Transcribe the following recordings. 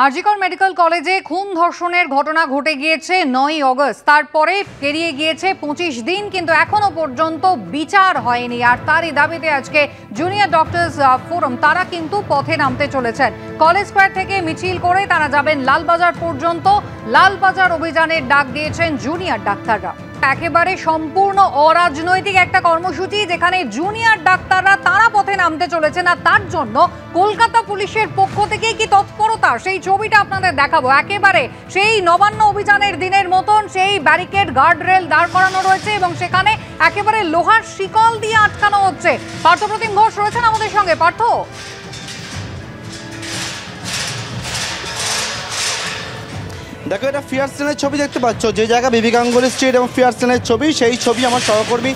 RG Kar medical কলেজে খুন ধর্ষণের ঘটনা ঘটে গিয়েছে 9ই আগস্ট। তারপরে পেরিয়ে গিয়েছে 25 দিন, কিন্তু এখনো পর্যন্ত বিচার হয়নি। আর তারই দাবিতে আজকে জুনিয়র ডক্টরস ফোরাম তারা কিন্তু পথে নামতে চলেছেন। কলেজ স্কোয়ার থেকে মিছিল করে তারা যাবেন লালবাজার পর্যন্ত। লালবাজার অভিযানের ডাক দিয়েছেন জুনিয়র ডাক্তাররা। একেবারে সম্পূর্ণ অরাজনৈতিক একটা কর্মসূচি, যেখানে জুনিয়র ডাক্তাররা তারা পথে নামতে চলেছেন। আর তার জন্য কলকাতা পুলিশের পক্ষ থেকে কি তৎপরতা, সেই ছবিটা আপনাদের দেখাবো। একেবারে সেই নবান্ন অভিযানের দিনের মতন সেই ব্যারিকেড গার্ডরেল দাঁড় করানো রয়েছে এবং সেখানে একেবারে লোহার শিকল দিয়ে আটকানো হচ্ছে। পার্থপ্রতিম ঘোষ রয়েছেন আমাদের সঙ্গে। পার্থ, দেখো, এটা ফিয়ারসেনের ছবি দেখতে পাচ্ছ, যে জায়গা বিবি গাঙ্গুলি স্ট্রিট এবং ফিয়ারসেনের ছবি, সেই ছবি আমার সহকর্মী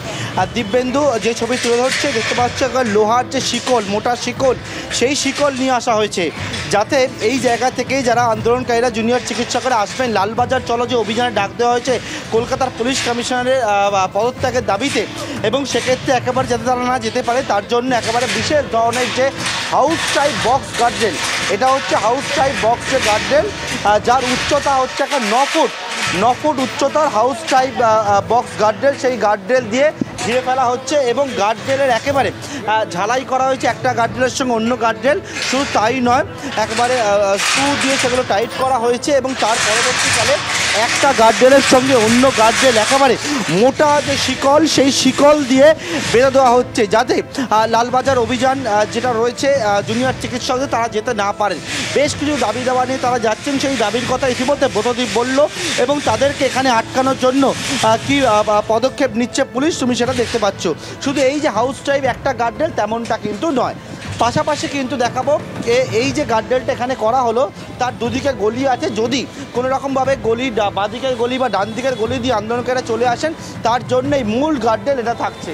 দিব্যেন্দু যে ছবি তুলে ধরছে। দেখতে পাচ্ছ লোহার যে শিকল, মোটা শিকল, সেই শিকল নিয়ে আসা হয়েছে, যাতে এই জায়গা থেকে যারা আন্দোলনকারীরা জুনিয়র চিকিৎসকরা আসবেন লালবাজার চলো যে অভিযানে ডাক দেওয়া হয়েছে কলকাতার পুলিশ কমিশনারের পদত্যাগের দাবিতে, এবং সেক্ষেত্রে একেবারে যাতে তারা না যেতে পারে তার জন্য একেবারে বিশেষ ধরনের যে হাউস টাইপ বক্স গার্ডরেল, এটা হচ্ছে হাউস টাইপ বক্সের গার্ডরেল, যার উচ্চতা হচ্ছে একটা 9 ফুট উচ্চতার হাউস টাইপ বক্স গার্ডরেল। সেই গার্ডরেল দিয়ে ঘিরে ফেলা হচ্ছে এবং গার্ডরেলের একেবারে ঝালাই করা হয়েছে একটা গার্ডরেলের সঙ্গে অন্য গার্ডরেল। শুধু তাই নয়, একবারে স্ক্রু দিয়ে সেগুলো টাইট করা হয়েছে এবং তার পরবর্তীকালে একটা গার্ডরেলের সঙ্গে অন্য গার্ডরেল একেবারে মোটা যে শিকল, সেই শিকল দিয়ে বেঁধে দেওয়া হচ্ছে, যাতে লালবাজার অভিযান যেটা রয়েছে জুনিয়র চিকিৎসকদের তারা যেতে না পারেন। বেশ কিছু দাবি দেওয়া নিয়ে তারা যাচ্ছেন, সেই দাবির কথা ইতিমধ্যে ব্রতদীপ বলল এবং তাদেরকে এখানে আটকানোর জন্য কি পদক্ষেপ নিচ্ছে পুলিশ তুমি সেটা দেখতে পাচ্ছ। শুধু এই যে হাউস টাইপ একটা গার্ডরেল তেমনটা কিন্তু নয়, পাশাপাশি কিন্তু দেখাবো এই যে গার্ডরেলটা এখানে করা হলো তার দুদিকে গলি আছে। যদি কোনো রকমভাবে গলি বাঁদিকের গলি বা ডান দিকের গলি দিয়ে আন্দোলনকারীরা চলে আসেন তার জন্যই মূল গার্ডরেল এটা থাকছে।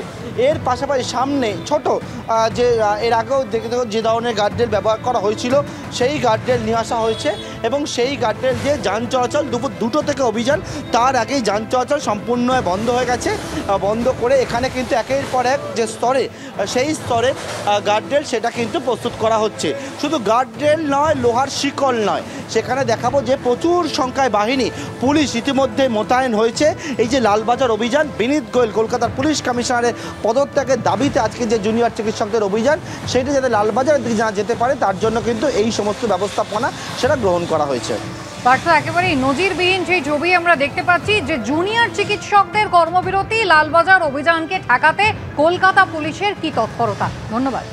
এর পাশাপাশি সামনে ছোট যে এর আগেও দেখে যে ধরনের গার্ডরেল ব্যবহার করা হয়েছিল সেই গার্ডরেল নিয়ে আসা হয়েছে এবং সেই গার্ডরেল দিয়ে যান চলাচল দুপুর 2টো থেকে অভিযান, তার আগেই যান চলাচল সম্পূর্ণ বন্ধ হয়ে গেছে। বন্ধ করে এখানে কিন্তু একের পর এক যে স্তরে, সেই স্তরে গার্ডরেল সেটা কিন্তু প্রস্তুত করা হচ্ছে। শুধু গার্ডরেল নয়, লোহার শিকল নয়, সেখানে দেখাবো যে প্রচুর সংখ্যায় বাহিনী পুলিশ ইতিমধ্যে মোতায়েন হয়েছে। এই যে লালবাজার অভিযান, বিনীত গোয়েল কলকাতার পুলিশ কমিশনারের পদত্যাগের দাবিতে আজকে যে জুনিয়র চিকিৎসকদের অভিযান, সেটা যাতে লালবাজারের দিকে না যেতে পারে তার জন্য কিন্তু এই সমস্ত ব্যবস্থাপনা সেটা গ্রহণ করা হয়েছে। পার্থ, একেবারেই নজিরবিহীন সেই ছবি আমরা দেখতে পাচ্ছি যে জুনিয়র চিকিৎসকদের কর্মবিরতি, লালবাজার অভিযানকে ঠেকাতে কলকাতা পুলিশের কি তৎপরতা। ধন্যবাদ।